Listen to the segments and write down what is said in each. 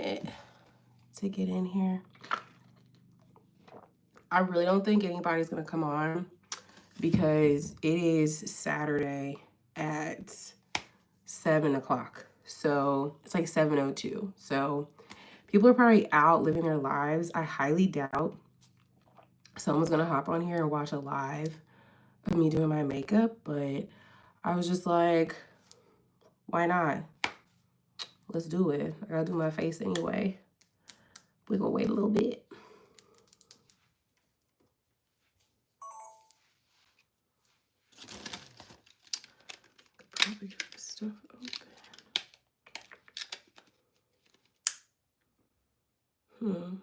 minute to get in here. I really don't think anybody's gonna come on because it is Saturday at 7 o'clock. So it's like 7:02. So people are probably out living their lives. I highly doubt someone's gonna hop on here and watch a live of me doing my makeup, but I was just like, why not? Let's do it. I gotta do my face anyway. We're gonna wait a little bit. Probably get this stuff open.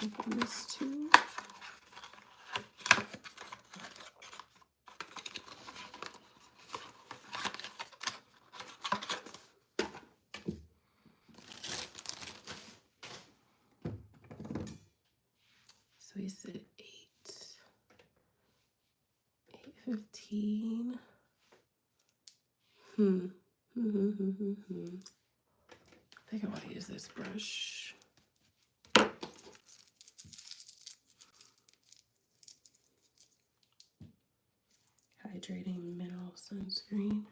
Open this too. So he said 8:15. I think I want to use this brush. Hydrating mineral sunscreen.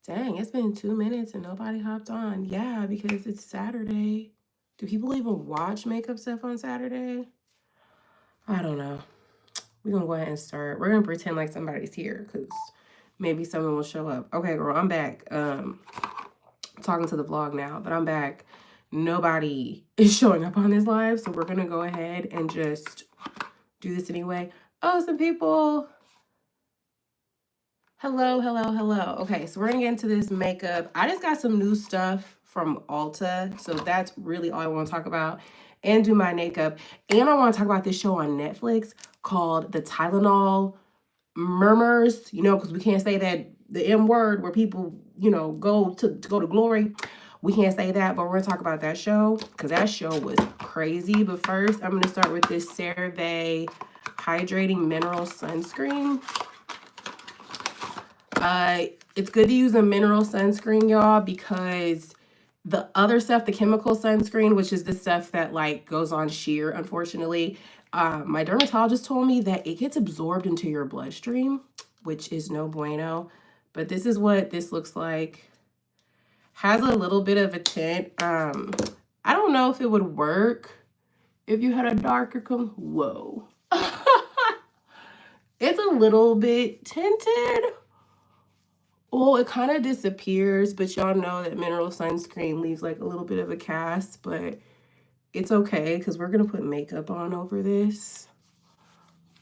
Dang, it's been 2 minutes and nobody hopped on. Yeah, because it's Saturday. Do people even watch makeup stuff on Saturday? I don't know. We're going to go ahead and start. We're going to pretend like somebody's here because maybe someone will show up. Okay, girl, I'm back. Talking to the vlog now, but I'm back. Nobody is showing up on this live, so we're going to go ahead and just do this anyway. Oh, some people... Hello. Okay, so we're gonna get into this makeup. I just got some new stuff from Ulta, so that's really all I want to talk about, and do my makeup. And I want to talk about this show on Netflix called The Tylenol Murmurs, you know, because we can't say that the M word where people, you know, go to glory. We can't say that, but we're gonna talk about that show because that show was crazy. But first, I'm gonna start with this CeraVe Hydrating Mineral Sunscreen. It's good to use a mineral sunscreen, y'all, because the other stuff, the chemical sunscreen, which is the stuff that like goes on sheer, unfortunately, my dermatologist told me that it gets absorbed into your bloodstream, which is no bueno. But this is what this looks like. Has a little bit of a tint. I don't know if it would work if you had a darker whoa. It's a little bit tinted. Well, it kind of disappears, but y'all know that mineral sunscreen leaves like a little bit of a cast, but it's okay because we're going to put makeup on over this.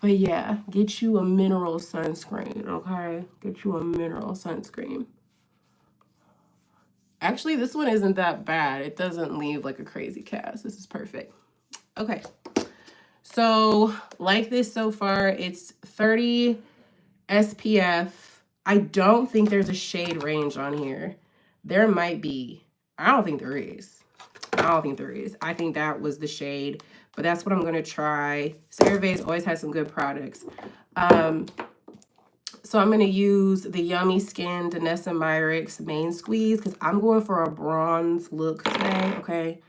But yeah, get you a mineral sunscreen, okay? Get you a mineral sunscreen. Actually, this one isn't that bad. It doesn't leave like a crazy cast. This is perfect. Okay. So, like this so far, it's 30 SPF. I don't think there's a shade range on here. There might be. I don't think there is. I think that was the shade, but that's what I'm going to try. CeraVe's always has some good products. So I'm going to use the Yummy Skin Danessa Myricks Main Squeeze because I'm going for a bronze look today, okay?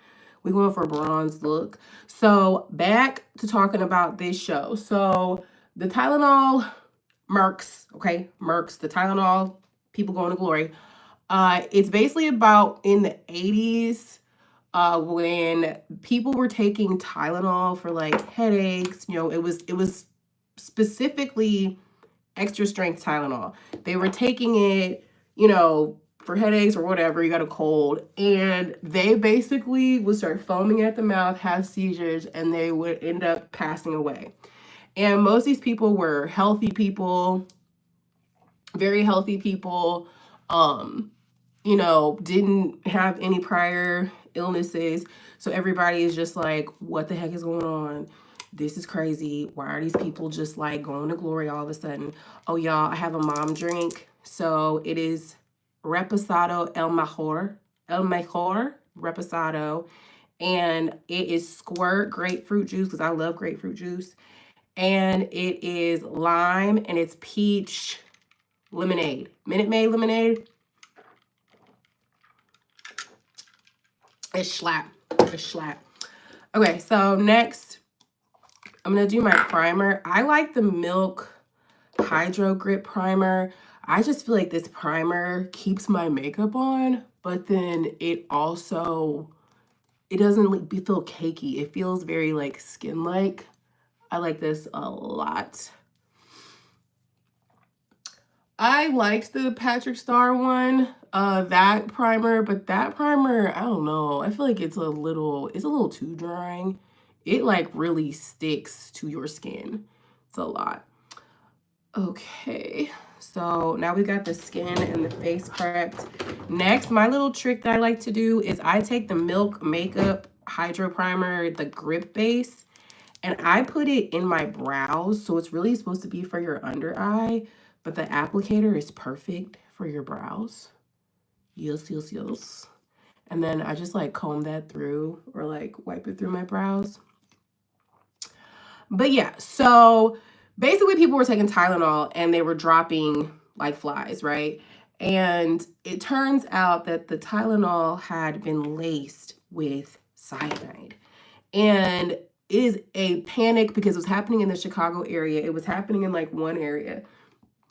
We're going for a bronze look. So back to talking about this show. So the Tylenol Mercs, okay? Mercs, the Tylenol, people going to glory. It's basically about in the 80s when people were taking Tylenol for like headaches. You know, it was specifically extra strength Tylenol. They were taking it, you know, for headaches or whatever, you got a cold, and they basically would start foaming at the mouth, have seizures, and they would end up passing away. And most of these people were healthy people, very healthy people, you know, didn't have any prior illnesses. So everybody is just like, what the heck is going on? This is crazy. Why are these people just like going to glory all of a sudden? Oh, y'all, I have a mom drink. So it is Reposado El Mejor Reposado. And it is squirt grapefruit juice because I love grapefruit juice. And it is lime and it's peach lemonade. Minute Maid lemonade. It's slap. It's slap. Okay, so next, I'm going to do my primer. I like the Milk Hydro Grip Primer. I just feel like this primer keeps my makeup on, but then it also, it doesn't feel cakey. It feels very like skin-like. I like this a lot. I liked the Patrick Star one, that primer, but that primer, I don't know. I feel like it's a little too drying. It like really sticks to your skin. It's a lot. Okay, so now we got the skin and the face prepped. Next, my little trick that I like to do is I take the Milk Makeup Hydro Primer, the grip base, and I put it in my brows. So it's really supposed to be for your under eye, but the applicator is perfect for your brows. Yes, yes, yes. And then I just like comb that through or like wipe it through my brows. But yeah, so basically people were taking Tylenol and they were dropping like flies, right? And it turns out that the Tylenol had been laced with cyanide. And it is a panic because it was happening in the Chicago area. It was happening in like one area.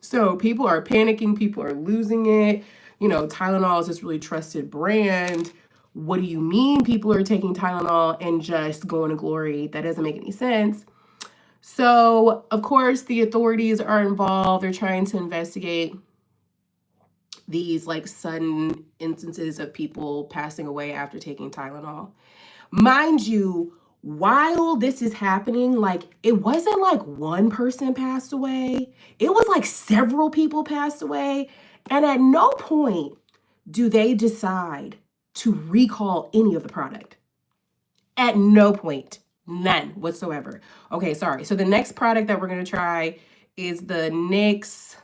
So people are panicking, people are losing it. You know, Tylenol is this really trusted brand. What do you mean people are taking Tylenol and just going to glory? That doesn't make any sense. So, of course, the authorities are involved. They're trying to investigate these like sudden instances of people passing away after taking Tylenol. Mind you, while this is happening, like it wasn't like one person passed away. It was like several people passed away. And at no point do they decide to recall any of the product. At no point. None whatsoever. Okay, sorry. So the next product that we're going to try is the NYX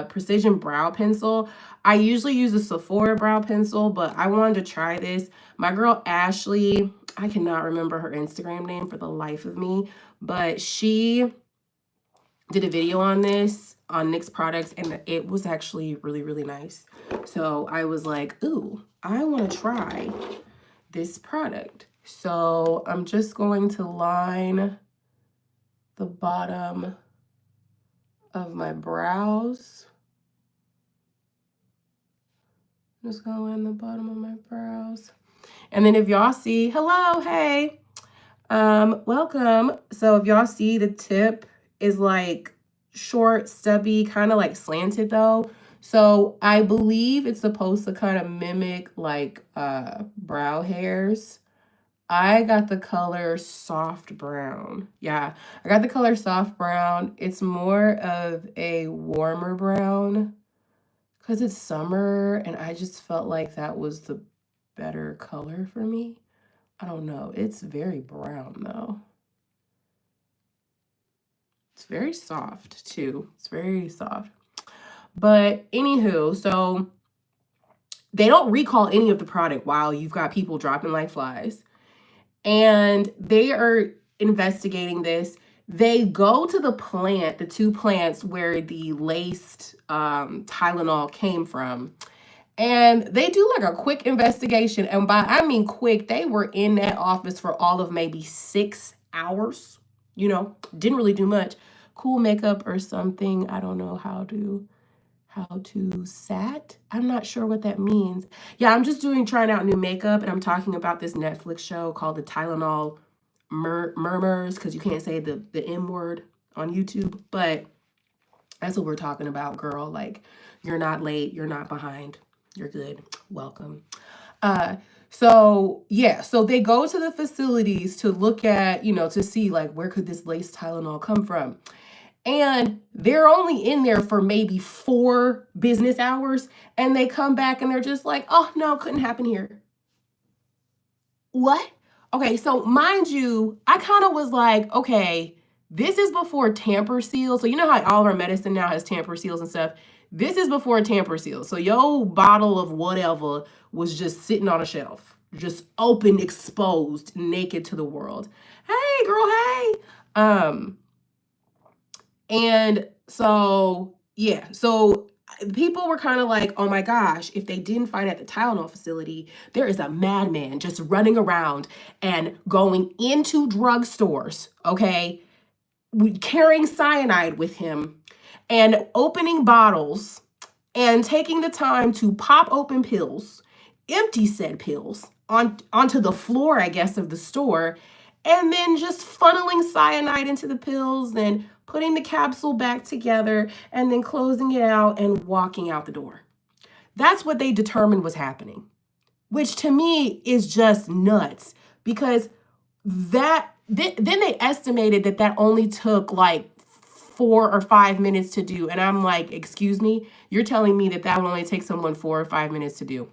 Precision Brow Pencil. I usually use a Sephora brow pencil, but I wanted to try this. My girl Ashley, I cannot remember her Instagram name for the life of me, but she did a video on this, on NYX products, and it was actually really, really nice. So I was like, ooh, I want to try this product. So I'm just going to line the bottom of my brows. I'm just gonna line the bottom of my brows. And then if y'all see, hello, hey, welcome. So if y'all see, the tip is like short, stubby, kind of like slanted though. So I believe it's supposed to kind of mimic like brow hairs. I got the color soft brown. Yeah, I got the color soft brown. It's more of a warmer brown because it's summer and I just felt like that was the better color for me. I don't know. It's very brown though. It's very soft too. It's very soft. But anywho, so they don't recall any of the product while you've got people dropping like flies. And they are investigating this. They go to the plant, the two plants where the laced Tylenol came from. And they do like a quick investigation. And by I mean quick, they were in that office for all of maybe 6 hours. You know, didn't really do much. Cool makeup or something. I don't know how to sat. I'm not sure what that means. Yeah, I'm just trying out new makeup, and I'm talking about this Netflix show called the Tylenol Murmurs, because you can't say the M word on YouTube, but that's what we're talking about, girl. Like, you're not late, you're not behind, you're good. Welcome. So yeah, so they go to the facilities to look at, to see like where could this lace Tylenol come from. And they're only in there for maybe 4 business hours. And they come back and they're just like, oh, no, couldn't happen here. What? Okay, so mind you, I kind of was like, okay, this is before tamper seal. So you know how all of our medicine now has tamper seals and stuff? This is before tamper seal. So your bottle of whatever was just sitting on a shelf, just open, exposed, naked to the world. Hey, girl, hey. And so, yeah, so people were kind of like, oh my gosh, if they didn't find at the Tylenol facility, there is a madman just running around and going into drugstores, okay, carrying cyanide with him and opening bottles and taking the time to pop open pills, empty said pills onto the floor, I guess, of the store, and then just funneling cyanide into the pills and putting the capsule back together and then closing it out and walking out the door. That's what they determined was happening, which to me is just nuts, because then they estimated that only took like 4 or 5 minutes to do. And I'm like, excuse me, you're telling me that would only take someone 4 or 5 minutes to do?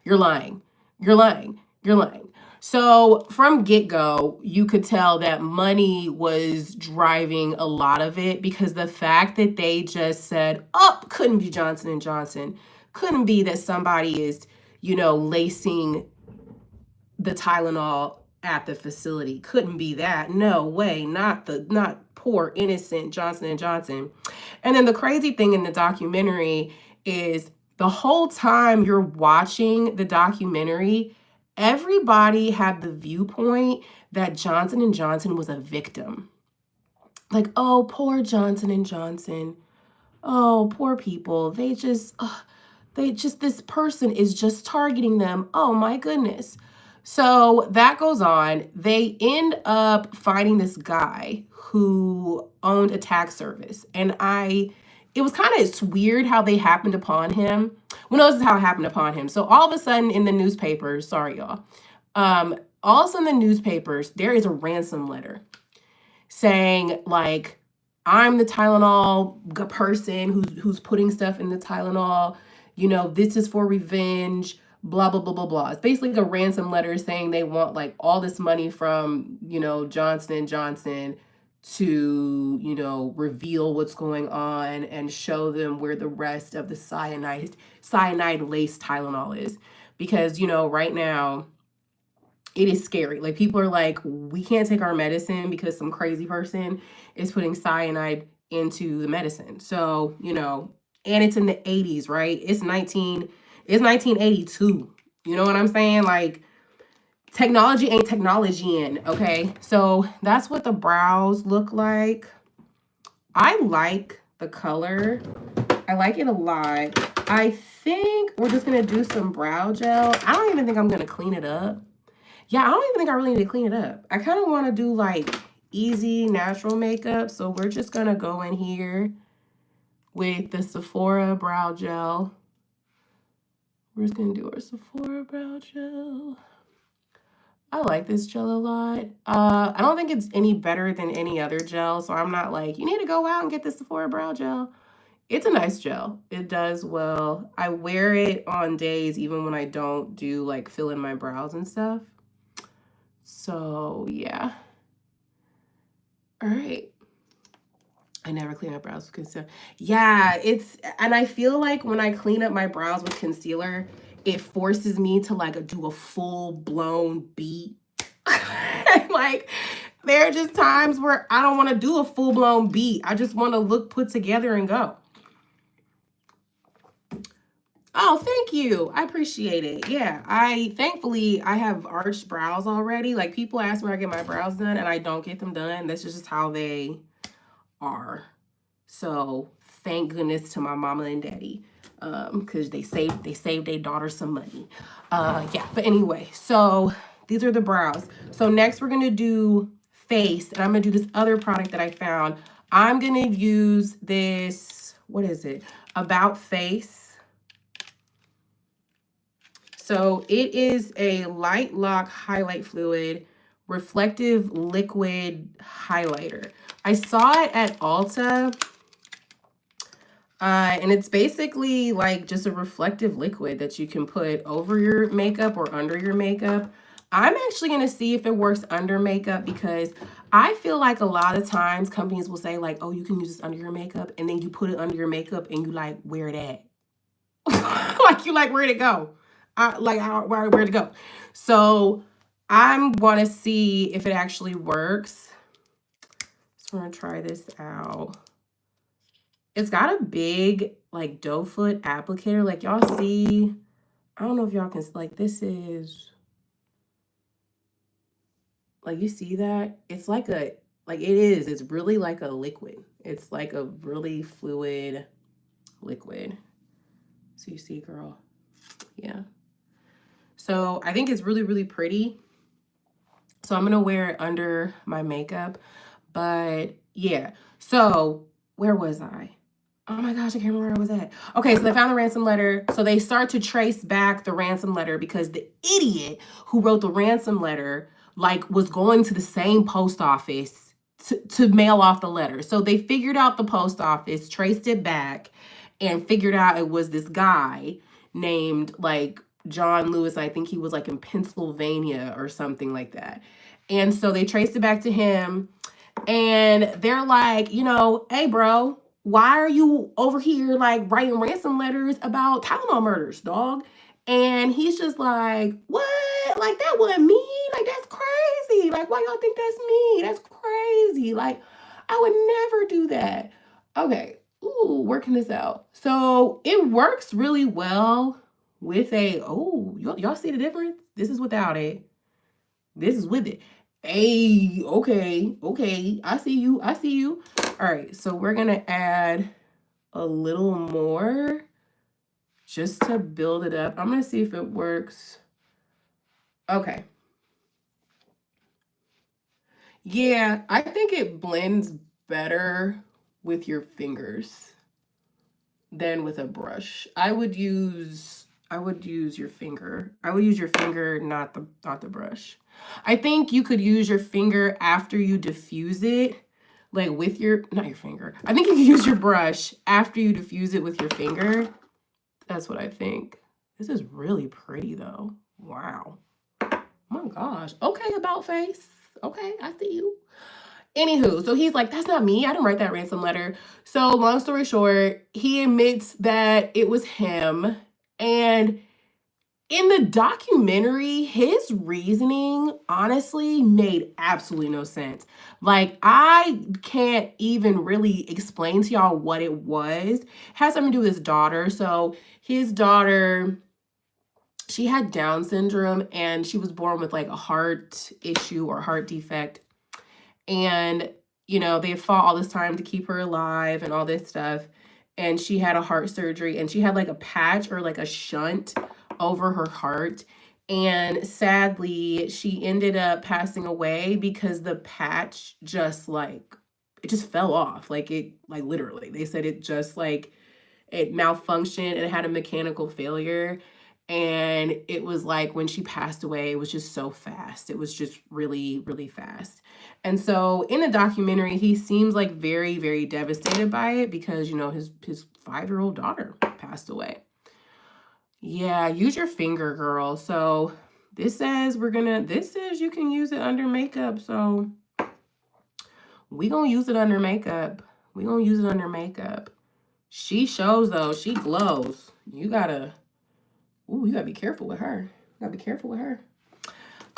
You're lying. You're lying. You're lying. So from get-go, you could tell that money was driving a lot of it, because the fact that they just said, oh, couldn't be Johnson & Johnson, couldn't be that somebody is, lacing the Tylenol at the facility. Couldn't be that. No way. Not poor innocent Johnson & Johnson. And then the crazy thing in the documentary is the whole time you're watching the documentary, everybody had the viewpoint that Johnson & Johnson was a victim. Like, oh, poor Johnson & Johnson. Oh, poor people. This person is just targeting them. Oh my goodness. So that goes on. They end up finding this guy who owned a tax service. And it was it's weird how they happened upon him. Well, no, this is how it happened upon him. So all of a sudden in the newspapers, sorry y'all, all of a sudden in the newspapers, there is a ransom letter saying like, I'm the Tylenol person who's putting stuff in the Tylenol. This is for revenge, blah, blah, blah, blah, blah. It's basically a ransom letter saying they want like all this money from, Johnson & Johnson to, reveal what's going on and show them where the rest of the cyanide-laced Tylenol is. Because, right now, it is scary. Like, people are like, we can't take our medicine because some crazy person is putting cyanide into the medicine. So, and it's in the 80s, right? It's 1982. You know what I'm saying? Like, technology ain't technology in, okay? So that's what the brows look like. I like the color. I like it a lot. I think we're just gonna do some brow gel. I don't even think I'm gonna clean it up. Yeah, I don't even think I really need to clean it up. I kind of want to do like easy natural makeup. So we're just going to go in here with the Sephora brow gel. We're just going to do our Sephora brow gel. I like this gel a lot. I don't think it's any better than any other gel. So I'm not like, you need to go out and get this Sephora brow gel. It's a nice gel. It does well. I wear it on days even when I don't do like fill in my brows and stuff. So yeah. All right. I never clean up brows with concealer. Yeah, and I feel like when I clean up my brows with concealer, it forces me to like do a full blown beat. Like, there are just times where I don't want to do a full blown beat. I just want to look put together and go. Oh, thank you. I appreciate it. Yeah, thankfully I have arched brows already. Like, people ask me where I get my brows done and I don't get them done. That's just how they are. So thank goodness to my mama and daddy, because they saved their daughter some money. Yeah, but anyway, so these are the brows. So next we're gonna do face, and I'm gonna do this other product that I found. I'm gonna use this, what is it? About Face. So it is a light lock highlight fluid, reflective liquid highlighter. I saw it at Ulta. And it's basically like just a reflective liquid that you can put over your makeup or under your makeup. I'm actually going to see if it works under makeup, because I feel like a lot of times companies will say like, oh, you can use this under your makeup, and then you put it under your makeup and you like, where it at? Like, you like, where'd it go? Where'd it go? So I'm going to see if it actually works. So I'm going to try this out. It's got a big like doe foot applicator. Like, y'all see, I don't know if y'all can, like, this is, like, you see that? It's like it's really like a liquid. It's like a really fluid liquid. So you see, girl? Yeah. So I think it's really, really pretty. So I'm going to wear it under my makeup. But yeah. So where was I? Oh my gosh, I can't remember where I was at. Okay, so they found the ransom letter. So they start to trace back the ransom letter, because the idiot who wrote the ransom letter like was going to the same post office to mail off the letter. So they figured out the post office, traced it back, and figured out it was this guy named like John Lewis. I think he was like in Pennsylvania or something like that. And so they traced it back to him, and they're like, you know, hey, bro, why are you over here like writing ransom letters about Tylenol murders, dog? And he's just like, what? Like, that wasn't me. Like, that's crazy. Like, why y'all think that's me? That's crazy. Like, I would never do that. Okay. Ooh, working this out. So it works really well with a, oh, y'all see the difference? This is without it. This is with it. Hey, okay. I see you. All right, so we're gonna add a little more just to build it up. I'm gonna see if it works. Okay. Yeah, I think it blends better with your fingers than with a brush. I would use your finger. I would use your finger, not the brush. I think you could use your finger after you diffuse it, like with your, not your finger. I think you can use your brush after you diffuse it with your finger. That's what I think. This is really pretty though. Wow. Oh my gosh. Okay, about face. Okay, I see you. Anywho, so he's like, that's not me. I didn't write that ransom letter. So long story short, he admits that it was him. And in the documentary, his reasoning honestly made absolutely no sense. Like, I can't even really explain to y'all what it was. It has something to do with his daughter. So his daughter, she had Down syndrome, and she was born with like a heart issue or heart defect. And, you know, they fought all this time to keep her alive and all this stuff. And she had a heart surgery, and she had like a patch or like a shunt over her heart. And sadly, she ended up passing away because the patch just like, it just fell off. Like, it, like, literally, they said it just like, it malfunctioned and it had a mechanical failure. And it was like when she passed away, it was just so fast. It was just really, really fast. And so in the documentary, he seems like very, very devastated by it because, you know, his 5-year-old daughter passed away. Yeah, use your finger, girl. So this says you can use it under makeup. So we gonna use it under makeup. She shows though, she glows. You gotta be careful with her.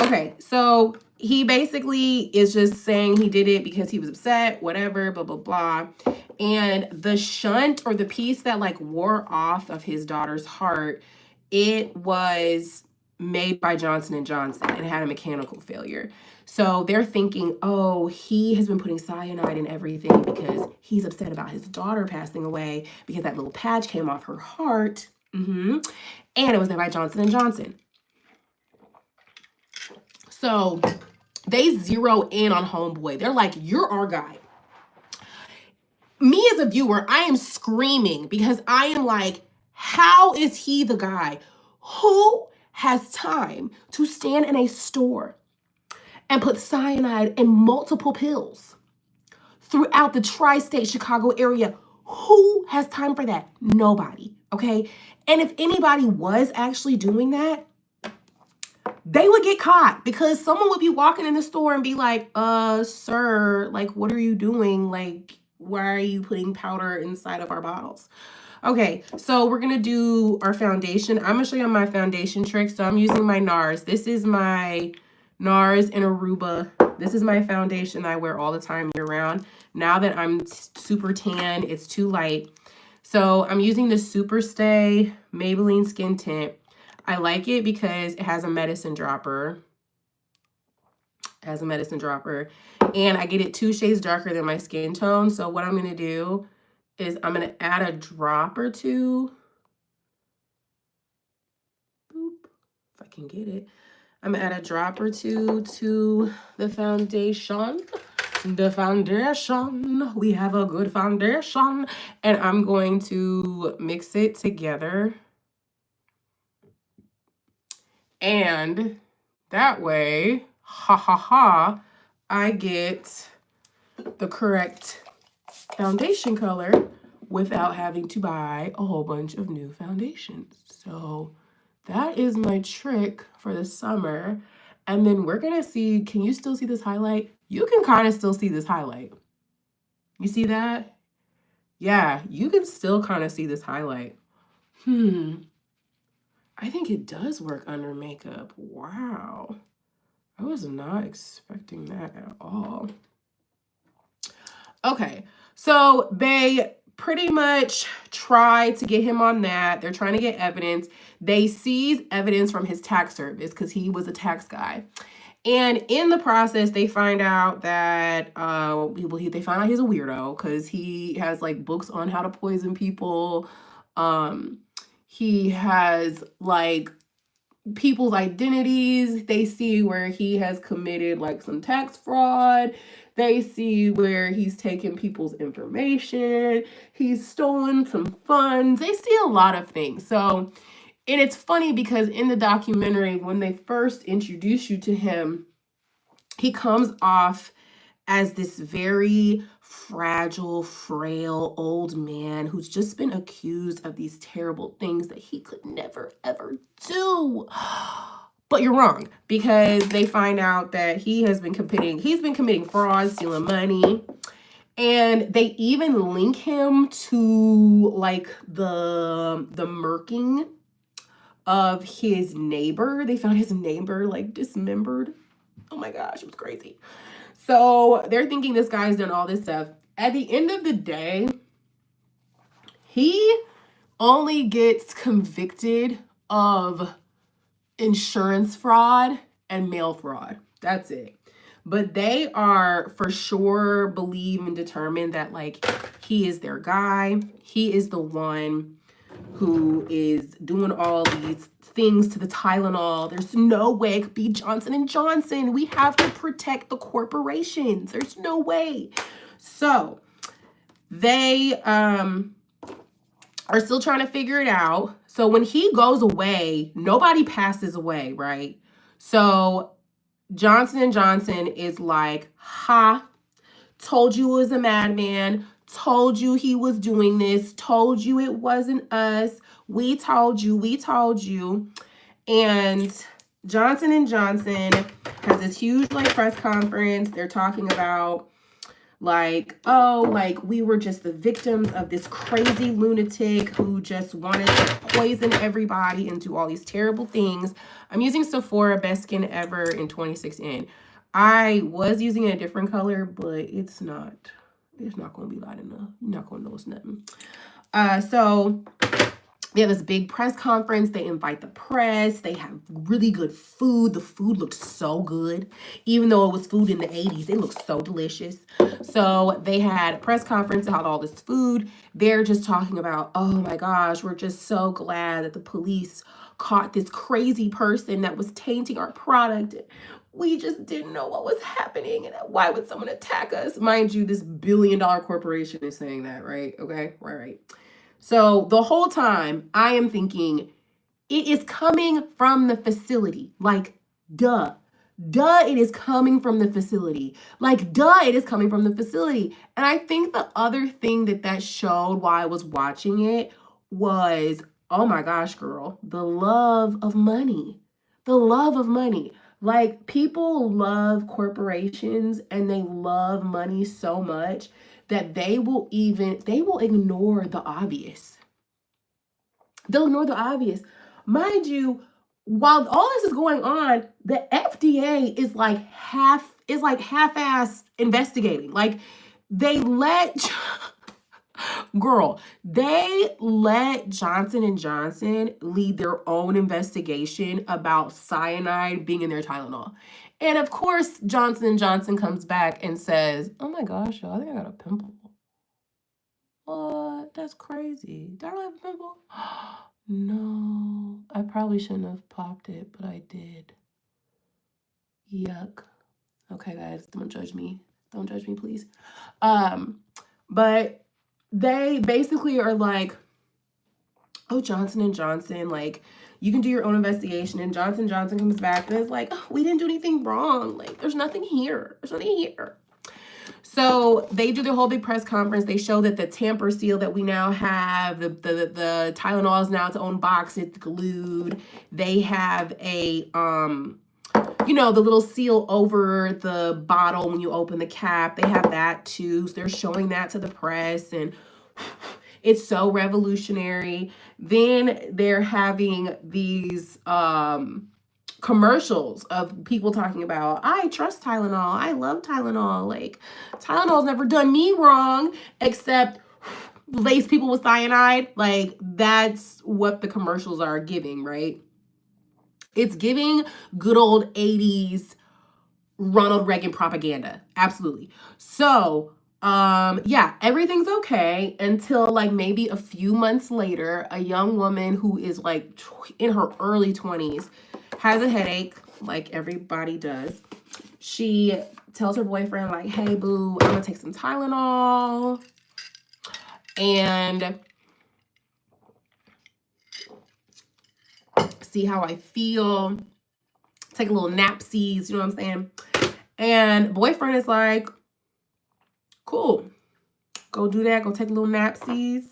Okay, so he basically is just saying he did it because he was upset, whatever, blah, blah, blah. And the shunt, or the piece that like wore off of his daughter's heart, it was made by Johnson & Johnson and it had a mechanical failure. So they're thinking, oh, he has been putting cyanide in everything because he's upset about his daughter passing away because that little patch came off her heart. And it was made by Johnson & Johnson. So they zero in on homeboy. They're like, you're our guy. Me as a viewer, I am screaming because I am like, how is he the guy? Who has time to stand in a store and put cyanide in multiple pills throughout the tri-state Chicago area? Who has time for that? Nobody, okay? And if anybody was actually doing that, they would get caught, because someone would be walking in the store and be like, sir, like, what are you doing? Like, why are you putting powder inside of our bottles? Okay, so we're gonna do our foundation. I'm gonna show you my foundation trick. So I'm using my NARS. This is my NARS in Aruba. This is my foundation I wear all the time year round. Now that I'm super tan, it's too light. So I'm using the Super Stay Maybelline Skin Tint. I like it because it has a medicine dropper. It has a medicine dropper. And I get it 2 shades darker than my skin tone. So what I'm going to do is I'm going to add a drop or two. Boop. If I can get it. I'm going to add a drop or two to the foundation. The foundation. We have a good foundation. And I'm going to mix it together. And that way, I get the correct foundation color without having to buy a whole bunch of new foundations. So that is my trick for the summer. And then we're gonna see, can you still see this highlight? You can kind of still see this highlight. You see that? Yeah, you can still kind of see this highlight. I think it does work under makeup. Wow. I was not expecting that at all. Okay, so they pretty much try to get him on that. They're trying to get evidence. They seize evidence from his tax service because he was a tax guy. And in the process, they find out that they find out he's a weirdo because he has like books on how to poison people. He has like people's identities. They see where he has committed like some tax fraud. They see where he's taken people's information. He's stolen some funds. They see a lot of things. So, and it's funny because in the documentary, when they first introduce you to him, he comes off as this very fragile, frail old man who's just been accused of these terrible things that he could never, ever do. But you're wrong, because they find out that he's been committing fraud, stealing money. And they even link him to like the murking of his neighbor. They found his neighbor like dismembered. Oh my gosh, it was crazy. So they're thinking this guy's done all this stuff. At the end of the day, he only gets convicted of insurance fraud and mail fraud. That's it. But they are for sure believe and determined that like he is their guy. He is the one who is doing all these things to the Tylenol. There's no way it could be Johnson & Johnson. We have to protect the corporations. There's no way. So they are still trying to figure it out. So when he goes away, nobody passes away, right? So Johnson & Johnson is like, told you it was a madman, told you he was doing this, told you it wasn't us, we told you. And Johnson & Johnson has this huge like press conference. They're talking about like, oh, like we were just the victims of this crazy lunatic who just wanted to poison everybody and do all these terrible things. I'm using Sephora Best Skin Ever in 26N. I was using a different color, but it's not going to be light enough. You're not going to notice nothing. So they have this big press conference. They invite the press. They have really good food. The food looks so good. Even though it was food in the 80s, it looks so delicious. So they had a press conference about all this food. They're just talking about, oh my gosh, we're just so glad that the police caught this crazy person that was tainting our product. We just didn't know what was happening. And why would someone attack us? Mind you, this billion-dollar corporation is saying that, right? Okay, right. So the whole time I am thinking, It is coming from the facility. Like, duh. Duh, it is coming from the facility. Like, duh, it is coming from the facility. And I think the other thing that showed while I was watching it was, oh my gosh, girl, the love of money. The love of money. Like, people love corporations and they love money so much that they will ignore the obvious. They'll ignore the obvious. Mind you, while all this is going on, the FDA is like half-ass investigating. Like, they let girl, they let Johnson & Johnson lead their own investigation about cyanide being in their Tylenol. And of course, Johnson & Johnson comes back and says, oh my gosh, y'all, I think I got a pimple. What? That's crazy. Did I really have a pimple? No, I probably shouldn't have popped it, but I did. Yuck. Okay, guys, don't judge me. Don't judge me, please. But they basically are like, oh, Johnson & Johnson, like, you can do your own investigation. And Johnson & Johnson comes back and is like, oh, we didn't do anything wrong. Like, there's nothing here. There's nothing here. So they do their whole big press conference. They show that the tamper seal that we now have, the Tylenol is now its own box. It's glued. They have a, the little seal over the bottle when you open the cap. They have that too. So they're showing that to the press, and it's so revolutionary. Then they're having these commercials of people talking about, I trust Tylenol. I love Tylenol. Like, Tylenol's never done me wrong except lace people with cyanide. Like, that's what the commercials are giving, right? It's giving good old 80s Ronald Reagan propaganda. Absolutely. So, yeah, everything's okay until like maybe a few months later, a young woman who is like in her early 20s has a headache, like everybody does. She tells her boyfriend, like, hey, boo, I'm gonna take some Tylenol and see how I feel. Take a little napsies, you know what I'm saying? And boyfriend is like, cool, go do that. Go take a little napsies,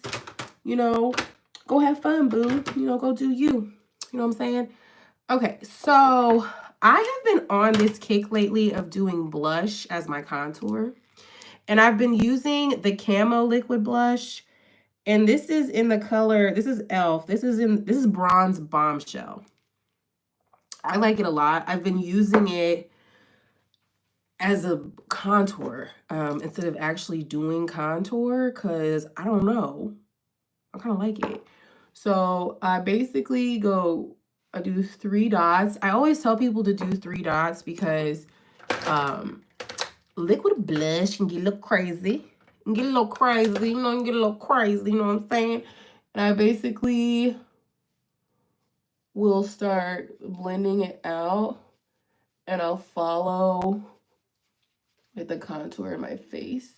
go have fun, boo. Go do you. You know what I'm saying? Okay, so I have been on this kick lately of doing blush as my contour. And I've been using the Camo Liquid Blush. And this is in the color, this is e.l.f. This is Bronze Bombshell. I like it a lot. I've been using it as a contour instead of actually doing contour because I don't know. I kind of like it. So I basically I do 3 dots. I always tell people to do 3 dots because liquid blush can get a little crazy. You can get a little crazy, you know what I'm saying? And I basically will start blending it out and I'll follow with the contour in my face.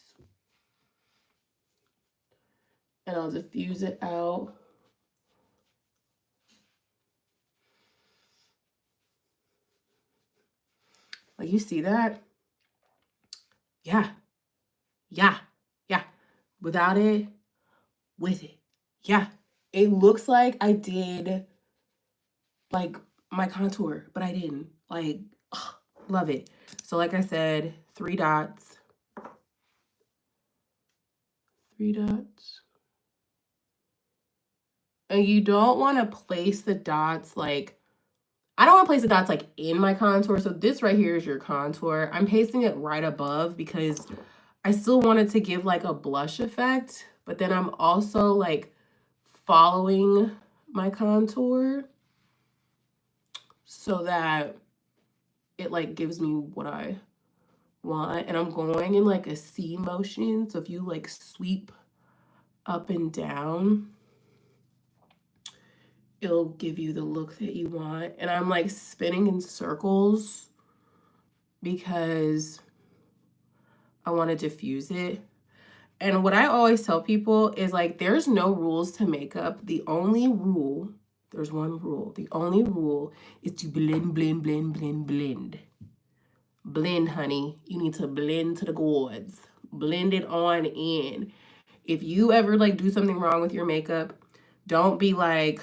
And I'll diffuse it out. Like, you see that? Yeah. Yeah. Yeah. Without it, with it. Yeah. It looks like I did, like, my contour, but I didn't. Like, ugh, love it. So, like I said, 3 dots. 3 dots. And you don't want to place the dots, like, I don't want to place the dots, like, in my contour. So this right here is your contour. I'm pasting it right above because I still wanted to give, like, a blush effect. But then I'm also, like, following my contour so that it, like, gives me what I want. And I'm going in, like, a C motion. So if you, like, sweep up and down, it'll give you the look that you want. And I'm like spinning in circles because I want to diffuse it. And what I always tell people is, like, there's no rules to makeup. The only rule There's one rule. The only rule is to blend, blend, blend, blend, blend. Blend, honey. You need to blend to the gourds. Blend it on in. If you ever like do something wrong with your makeup, don't be like,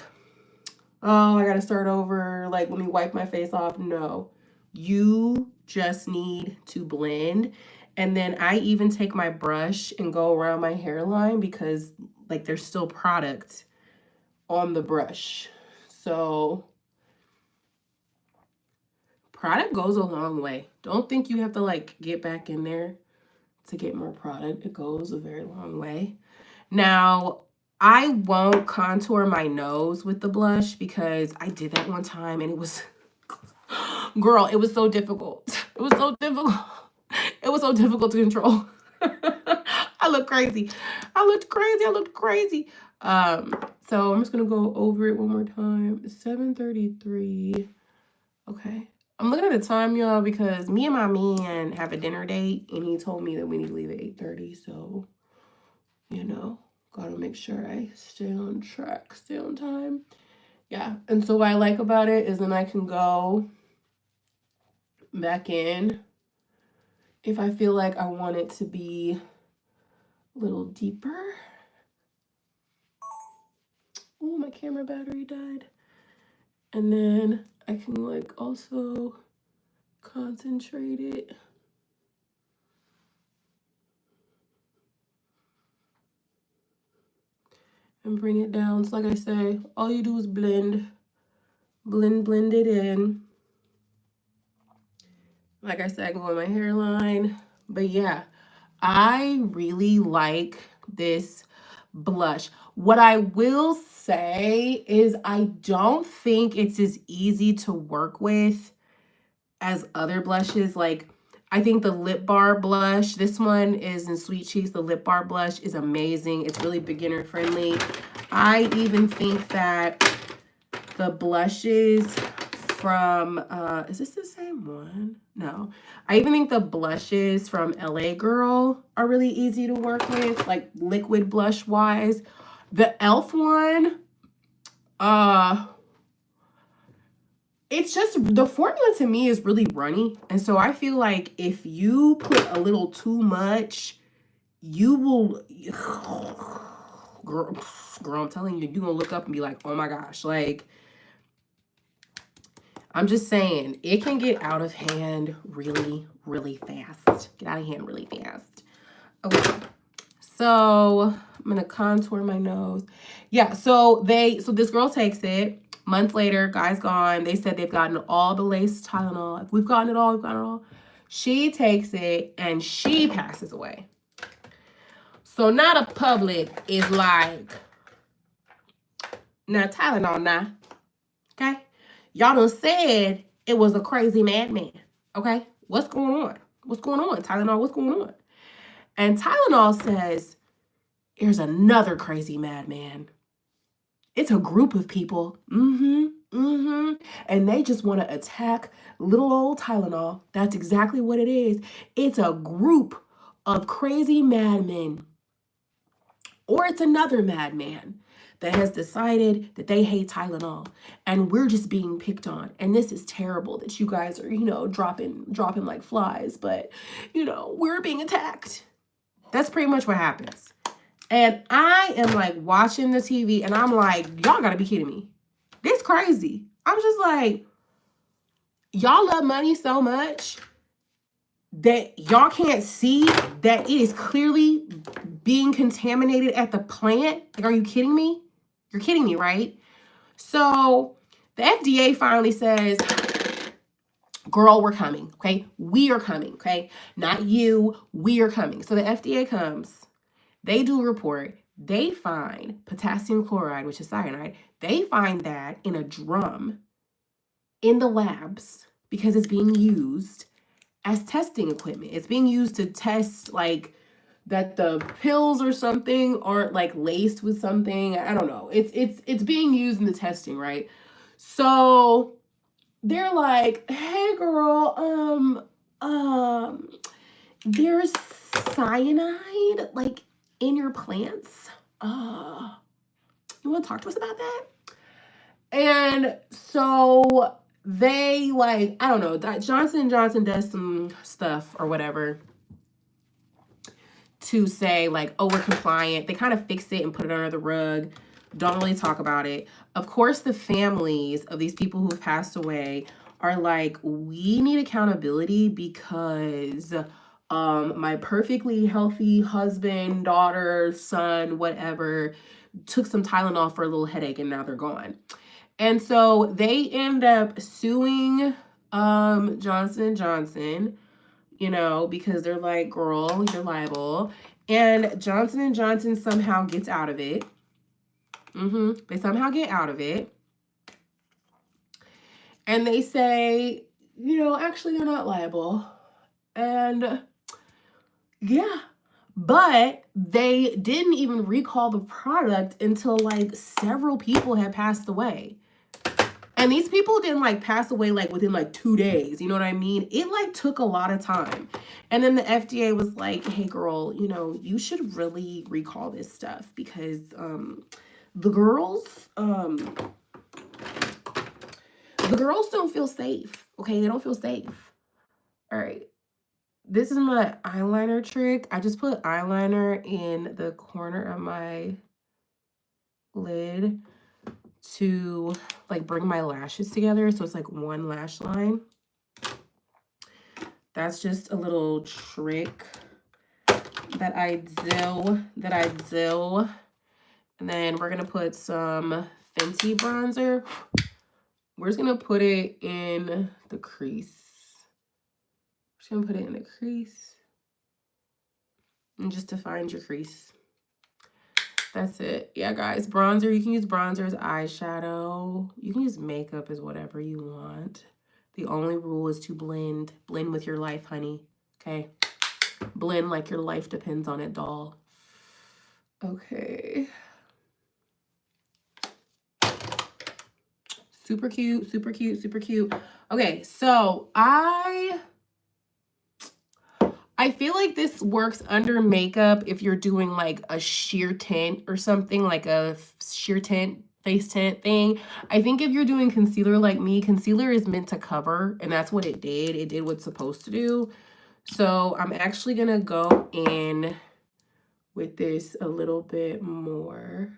oh, I gotta start over. Like, let me wipe my face off. No. You just need to blend. And then I even take my brush and go around my hairline because like there's still product on the brush. So product goes a long way. Don't think you have to like get back in there to get more product. It goes a very long way. Now, I won't contour my nose with the blush because I did that one time and it was, girl, it was so difficult. It was so difficult. It was so difficult to control. I looked crazy. I looked crazy. So I'm just gonna go over it one more time. 7:33. Okay. I'm looking at the time, y'all, because me and my man have a dinner date, and he told me that we need to leave at 8:30. So, you know, gotta make sure I stay on track, stay on time. Yeah. And so what I like about it is then I can go back in if I feel like I want it to be a little deeper. Oh, my camera battery died. And then I can like also concentrate it. And bring it down. So like I say, all you do is blend it in. Like I said, I can go on my hairline. But yeah, I really like this blush. What I will say is I don't think it's as easy to work with as other blushes. Like, I think the Lip Bar blush, this one is in Sweet Cheeks. The Lip Bar blush is amazing. It's really beginner friendly. I even think that the blushes from, is this the same one? No. I even think the blushes from LA Girl are really easy to work with, like liquid blush wise. The e.l.f. one, it's just, the formula to me is really runny. And so I feel like if you put a little too much, you will, girl, I'm telling you, you're going to look up and be like, oh my gosh, like, I'm just saying, it can get out of hand really, really fast. Get out of hand really fast. Okay. So I'm going to contour my nose. Yeah. So this girl takes it. Months later, guy's gone. They said they've gotten all the lace Tylenol. Like, we've gotten it all. She takes it and she passes away. So now the public is like, now Tylenol now. Okay. Y'all done said it was a crazy madman. Okay. What's going on? What's going on? Tylenol, what's going on? And Tylenol says, here's another crazy madman. It's a group of people. And they just want to attack little old Tylenol. That's exactly what it is. It's a group of crazy madmen. Or it's another madman that has decided that they hate Tylenol and we're just being picked on. And this is terrible that you guys are, dropping like flies, but, we're being attacked. That's pretty much what happens. And I am like watching the TV and I'm like, y'all gotta be kidding me. This crazy. I'm just like, y'all love money so much that y'all can't see that it is clearly being contaminated at the plant. Like, are you kidding me? You're kidding me, right? So the FDA finally says, girl, we're coming, okay? We are coming, okay? Not you, we are coming. So the FDA comes, they do a report, they find potassium chloride, which is cyanide, they find that in a drum in the labs because it's being used as testing equipment. It's being used to test like that the pills or something aren't like laced with something. I don't know. It's being used in the testing, right? So they're like, hey girl, there's cyanide like in your plants. You want to talk to us about that? And so they like, I don't know, that Johnson & Johnson does some stuff or whatever to say like, oh, we're compliant. They kind of fix it and put it under the rug. Don't really talk about it. Of course, the families of these people who've passed away are like, we need accountability because my perfectly healthy husband, daughter, son, whatever, took some Tylenol for a little headache and now they're gone. And so they end up suing Johnson & Johnson, you know, because they're like, girl, you're liable. And Johnson & Johnson somehow gets out of it. They somehow get out of it. And they say, you know, actually they're not liable. And yeah, but they didn't even recall the product until like several people had passed away. And these people didn't like pass away like within like 2 days. You know what I mean? It like took a lot of time. And then the FDA was like, hey girl, you know, you should really recall this stuff because the girls don't feel safe. Okay, they don't feel safe. All right. This is my eyeliner trick. I just put eyeliner in the corner of my lid to like bring my lashes together. So it's like one lash line. That's just a little trick that I do. And then we're going to put some Fenty bronzer. We're just going to put it in the crease. Just going to put it in the crease. And just to find your crease. That's it. Yeah, guys. Bronzer. You can use bronzer as eyeshadow. You can use makeup as whatever you want. The only rule is to blend. Blend with your life, honey. Okay? Blend like your life depends on it, doll. Okay. Super cute, super cute, super cute. Okay, so I feel like this works under makeup if you're doing like a sheer tint or something, like a sheer tint, face tint thing. I think if you're doing concealer like me, concealer is meant to cover, and that's what it did. It did what's supposed to do. So I'm actually going to go in with this a little bit more.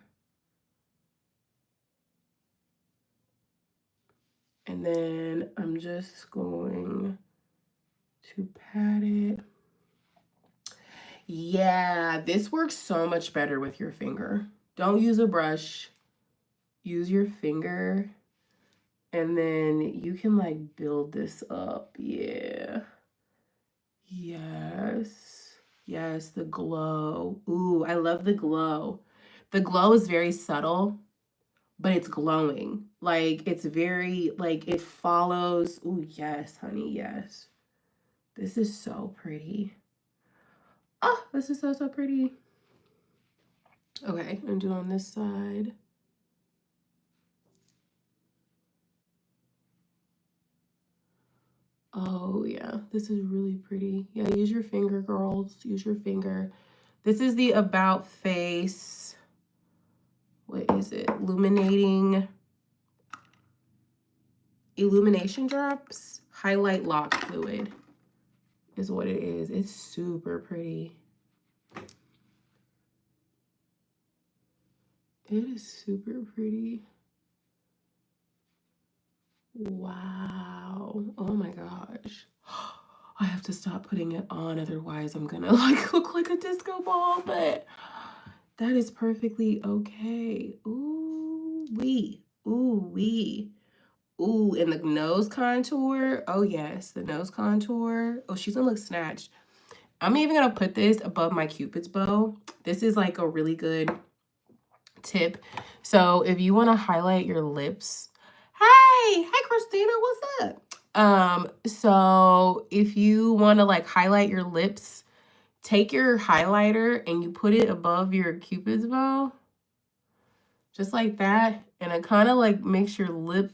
And then I'm just going to pat it. Yeah, this works so much better with your finger. Don't use a brush. Use your finger. And then you can like build this up. Yeah. Yes. Yes, the glow. Ooh, I love the glow. The glow is very subtle, but it's glowing. Like, it's very, like, it follows. Ooh, yes, honey, yes. This is so pretty. Oh, this is so, so pretty. Okay, I'm doing on this side. Oh, yeah, this is really pretty. Yeah, use your finger, girls. Use your finger. This is the About Face. What is it? Illumination Drops. Highlight Lock Fluid is what it is. It's super pretty. It is super pretty. Wow. Oh my gosh. I have to stop putting it on, otherwise I'm gonna like look like a disco ball, but that is perfectly okay. Ooh wee. Ooh wee. Ooh, and the nose contour. Oh yes, the nose contour. Oh, she's gonna look snatched. I'm even gonna put this above my Cupid's bow. This is like a really good tip. So if you want to highlight your lips, hey Christina, what's up? So if you want to like highlight your lips, take your highlighter and you put it above your Cupid's bow, just like that, and it kind of like makes your lip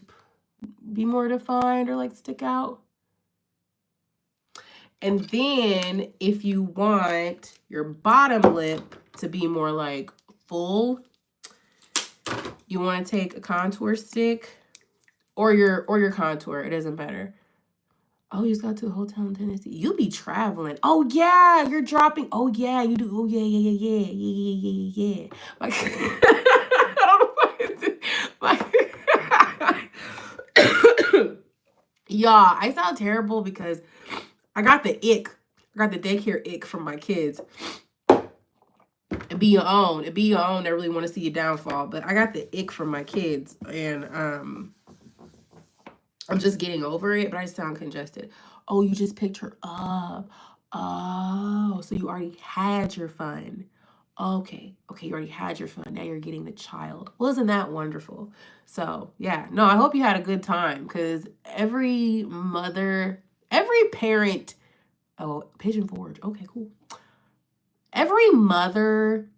be more defined or like stick out. And then if you want your bottom lip to be more like full, You want to take a contour stick or your contour. It doesn't matter. Oh, you just got to a hotel in Tennessee. You be traveling. Oh, yeah, you're dropping. Oh, yeah, you do. Oh, yeah. Like, I don't know y'all, I sound terrible because I got the ick. I got the daycare ick from my kids. It be your own. It be your own that really want to see your downfall. But I got the ick from my kids. And I'm just getting over it, but I sound congested. Oh, you just picked her up. Oh, so you already had your fun. Okay, you already had your fun. Now you're getting the child. Well, isn't that wonderful? So, yeah. No, I hope you had a good time because every parent, oh, Pigeon Forge. Okay, cool. Every mother,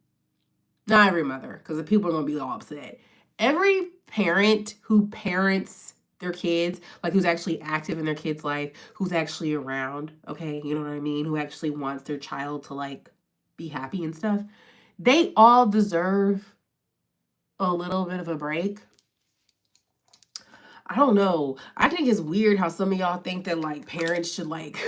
not every mother, because the people are going to be all upset. Every parent who parents their kids, like who's actually active in their kid's life, who's actually around, okay, you know what I mean, who actually wants their child to like be happy and stuff, they all deserve a little bit of a break. I don't know. I think it's weird how some of y'all think that like parents should like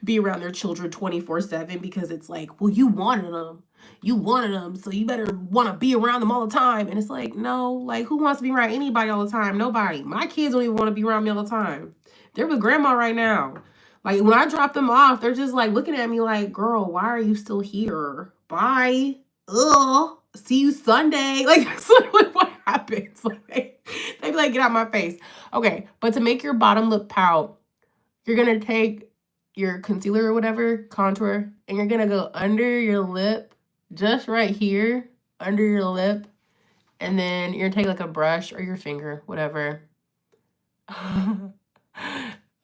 be around their children 24/7 because it's like, well, you wanted them. You wanted them, so you better want to be around them all the time. And it's like, no, like who wants to be around anybody all the time? Nobody. My kids don't even want to be around me all the time. They're with grandma right now. Like when I drop them off, they're just like looking at me like, girl, why are you still here? Bye. Ugh. See you Sunday. Like that's literally what happens. Like they be like, get out my face. Okay, but to make your bottom lip pout, you're gonna take your concealer or whatever, contour, and you're gonna go under your lip, just right here, under your lip, and then you're gonna take like a brush or your finger, whatever. Oh,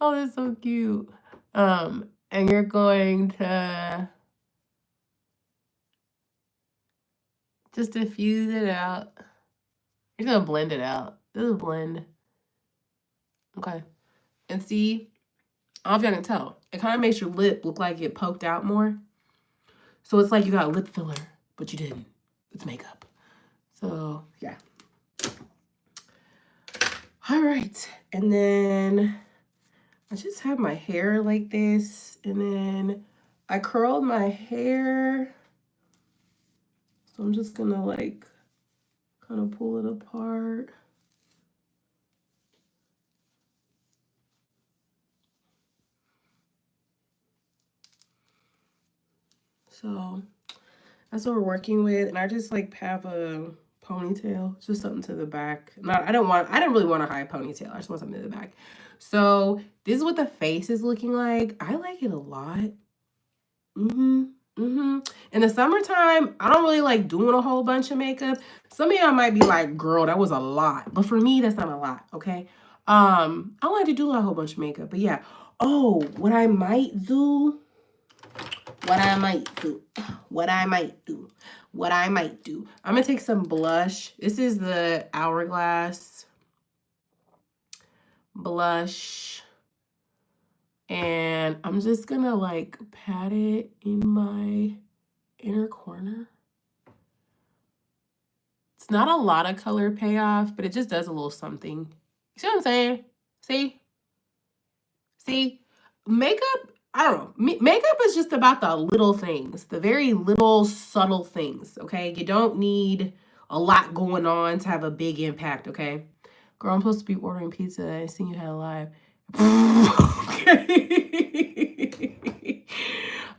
that's so cute. And you're going to just diffuse it out. You're gonna blend it out. This is a blend. Okay. And see, I don't know if y'all can tell. It kind of makes your lip look like it poked out more. So it's like you got lip filler, but you didn't. It's makeup. So, yeah. All right. And then I just have my hair like this. And then I curled my hair. So I'm just going to like kind of pull it apart. So that's what we're working with. And I just like have a ponytail, just something to the back. I didn't really want a high ponytail. I just want something to the back. So this is what the face is looking like. I like it a lot. In the summertime, I don't really like doing a whole bunch of makeup. Some of y'all might be like, girl, that was a lot. But for me, that's not a lot, okay? I don't like to do a whole bunch of makeup, but yeah. Oh, what I might do. I'm gonna take some blush. This is the Hourglass blush. And I'm just gonna like pat it in my inner corner. It's not a lot of color payoff, but it just does a little something. You see what I'm saying? See? Makeup, I don't know. Makeup is just about the little things, the very little subtle things, okay? You don't need a lot going on to have a big impact, okay? Girl, I'm supposed to be ordering pizza. I seen you had a live. Okay.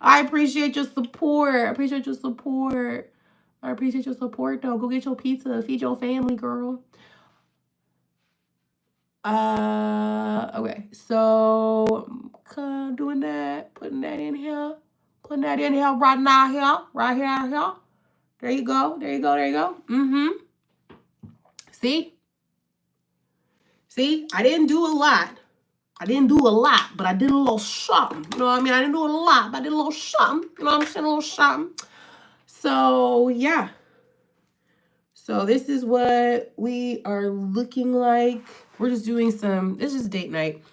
I appreciate your support. I appreciate your support, though. Go get your pizza. Feed your family, girl. Okay, so I'm doing that, putting that in here, right now here, right here. There you go. See, I didn't do a lot, but I did a little something. You know what I mean? I didn't do a lot, but I did a little something. You know what I'm saying? A little something. So yeah. So this is what we are looking like. We're just doing this is date night.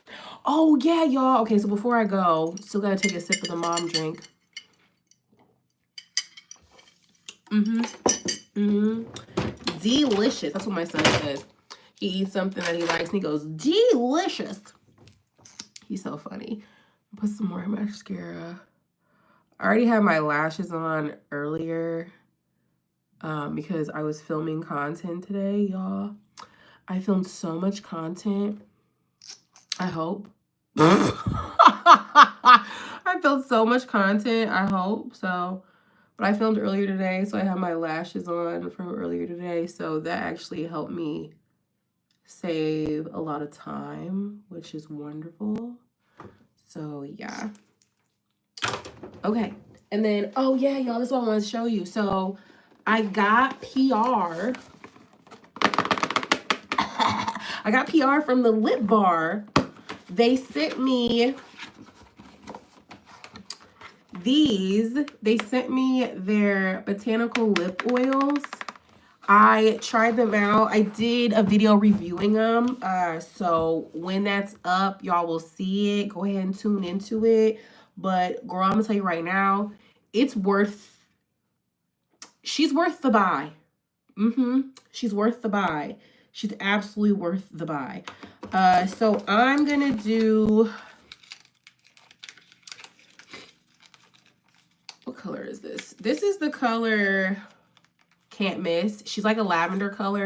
Oh, yeah, y'all. Okay, so before I go, still got to take a sip of the mom drink. delicious. That's what my son says. He eats something that he likes and he goes, delicious. He's so funny. Put some more mascara. I already had my lashes on earlier because I was filming content today, y'all. I filmed so much content. I hope. I filmed so much content. I hope so. But I filmed earlier today, so I had my lashes on from earlier today. So that actually helped me save a lot of time, which is wonderful. So yeah. Okay. And then, oh yeah, y'all, this is what I want to show you. So I got PR. I got PR from the Lip Bar. They sent me these. They sent me their botanical lip oils. I tried them out. I did a video reviewing them. So when that's up, y'all will see it. Go ahead and tune into it. But girl, I'm gonna tell you right now, it's worth, she's worth the buy. She's worth the buy. She's absolutely worth the buy. So I'm gonna do, what color is this? This is the color Can't Miss. She's like a lavender color.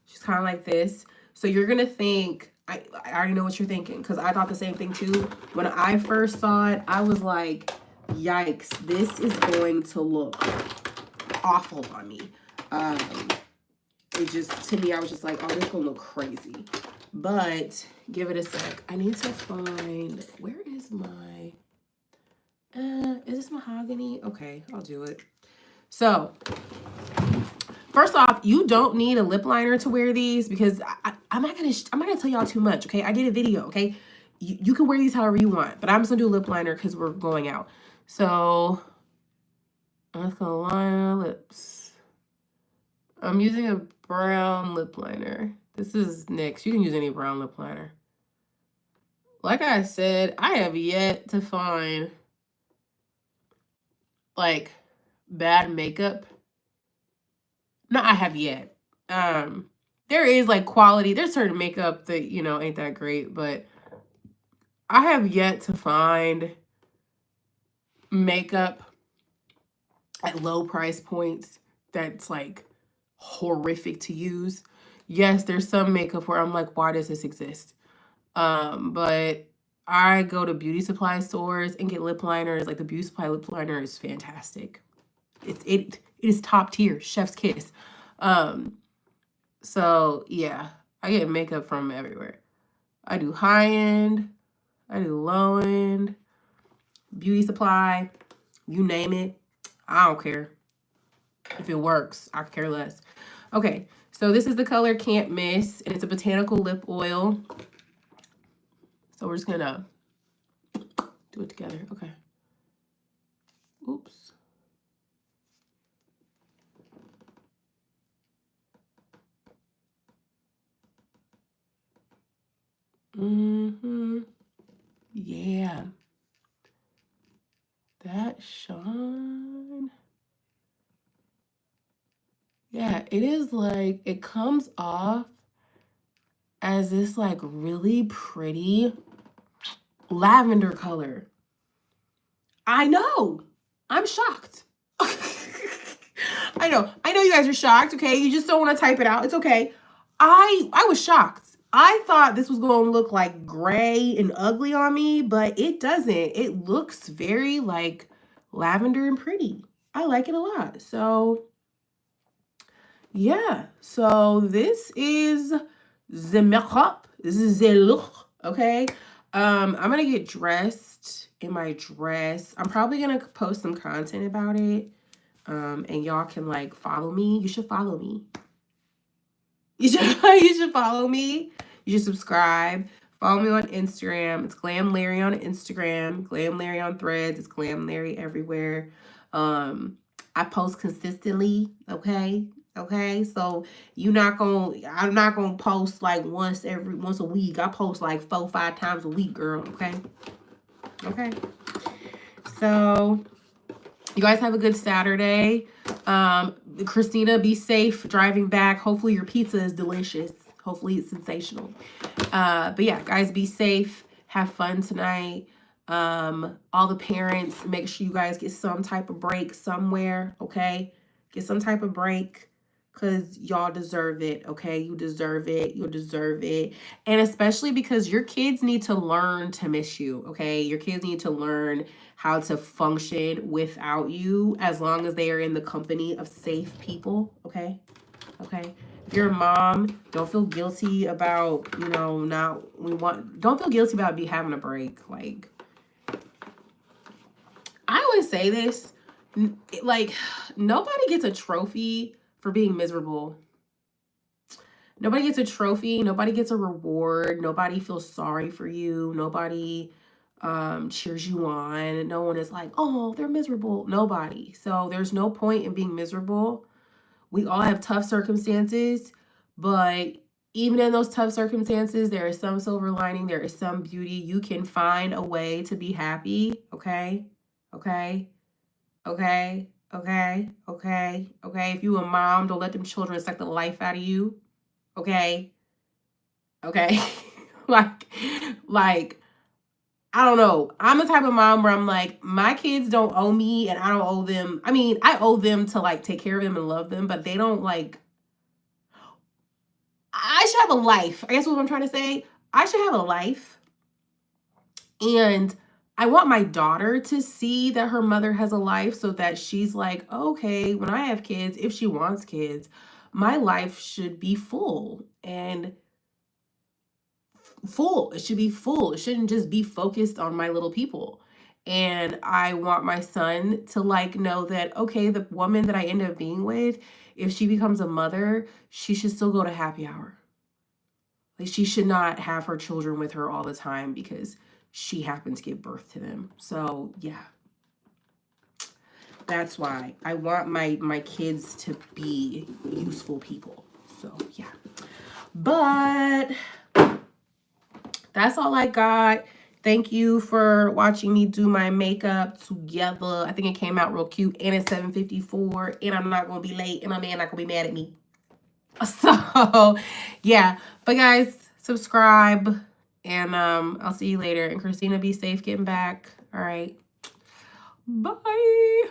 She's kind of like this. So you're gonna think, I already know what you're thinking, because I thought the same thing too. When I first saw it, I was like, yikes, this is going to look awful on me. It just, to me, I was just like, oh, this is gonna look crazy. But give it a sec. I need to find, where is my, is this mahogany? Okay, I'll do it. So first off, you don't need a lip liner to wear these, because I'm not gonna tell y'all too much, okay? I did a video, okay? You can wear these however you want, but I'm just gonna do a lip liner because we're going out. So I'm just gonna line my lips. I'm using a brown lip liner. This is NYX. You can use any brown lip liner. Like I said, I have yet to find like bad makeup. No, I have yet. There is like quality. There's certain makeup that, you know, ain't that great, but I have yet to find makeup at low price points that's like horrific to use. Yes, there's some makeup where I'm like, why does this exist? But I go to beauty supply stores and get lip liners. Like the beauty supply lip liner is fantastic. It is top tier, chef's kiss. So yeah, I get makeup from everywhere. I do high end, I do low end, beauty supply, you name it. I don't care. If it works, I care less. Okay, so this is the color Can't Miss, and it's a botanical lip oil. So we're just gonna do it together. Okay. Oops. Yeah. That shine. Yeah, it is like, it comes off as this like really pretty lavender color. I know. I'm shocked. I know you guys are shocked, okay? You just don't want to type it out. It's okay. I was shocked. I thought this was going to look like gray and ugly on me, but it doesn't. It looks very like lavender and pretty. I like it a lot. So yeah. So this is the makeup. This is the look, okay? I'm going to get dressed in my dress. I'm probably going to post some content about it. And y'all can like follow me. You should follow me. You should follow me. You should subscribe. Follow me on Instagram. It's Glam Larry on Instagram. Glam Larry on Threads. It's Glam Larry everywhere. I post consistently. Okay. So I'm not gonna post like once a week. I post like 4-5 times a week, girl. Okay. So You guys have a good Saturday. Christina, be safe driving back. Hopefully your pizza is delicious. Hopefully it's sensational. But yeah, guys, be safe. Have fun tonight. All the parents, make sure you guys get some type of break somewhere, okay? Get some type of break because y'all deserve it, okay? You deserve it. You deserve it. And especially because your kids need to learn to miss you, okay? Your kids need to learn how to function without you as long as they are in the company of safe people, okay? Okay. If you're a mom, don't feel guilty about, don't feel guilty about having a break. Like, I always say this, like, nobody gets a trophy for being miserable. Nobody gets a trophy. Nobody gets a reward. Nobody feels sorry for you. Nobody cheers you on. No one is like, oh, they're miserable. Nobody. So there's no point in being miserable. We all have tough circumstances, but even in those tough circumstances, there is some silver lining. There is some beauty. You can find a way to be happy. Okay. Okay. Okay. Okay. Okay. Okay. If you a mom, don't let them children suck the life out of you. Okay. Okay. like, I don't know. I'm the type of mom where I'm like, my kids don't owe me and I don't owe them. I mean, I owe them to like take care of them and love them, but they don't like, I should have a life. I guess what I'm trying to say. I should have a life. And I want my daughter to see that her mother has a life so that she's like, okay, when I have kids, if she wants kids, my life should be full and full. It should be full. It shouldn't just be focused on my little people. And I want my son to like know that, okay, the woman that I end up being with, if she becomes a mother, she should still go to happy hour. Like, she should not have her children with her all the time because she happened to give birth to them. So yeah, that's why I want my kids to be useful people. So yeah, but that's all I got. Thank you for watching me do my makeup together. I think it came out real cute, and it's 7:54, and I'm not gonna be late, and my man not gonna be mad at me. So yeah, but guys, subscribe, and I'll see you later. And Christina, be safe getting back. All right, bye.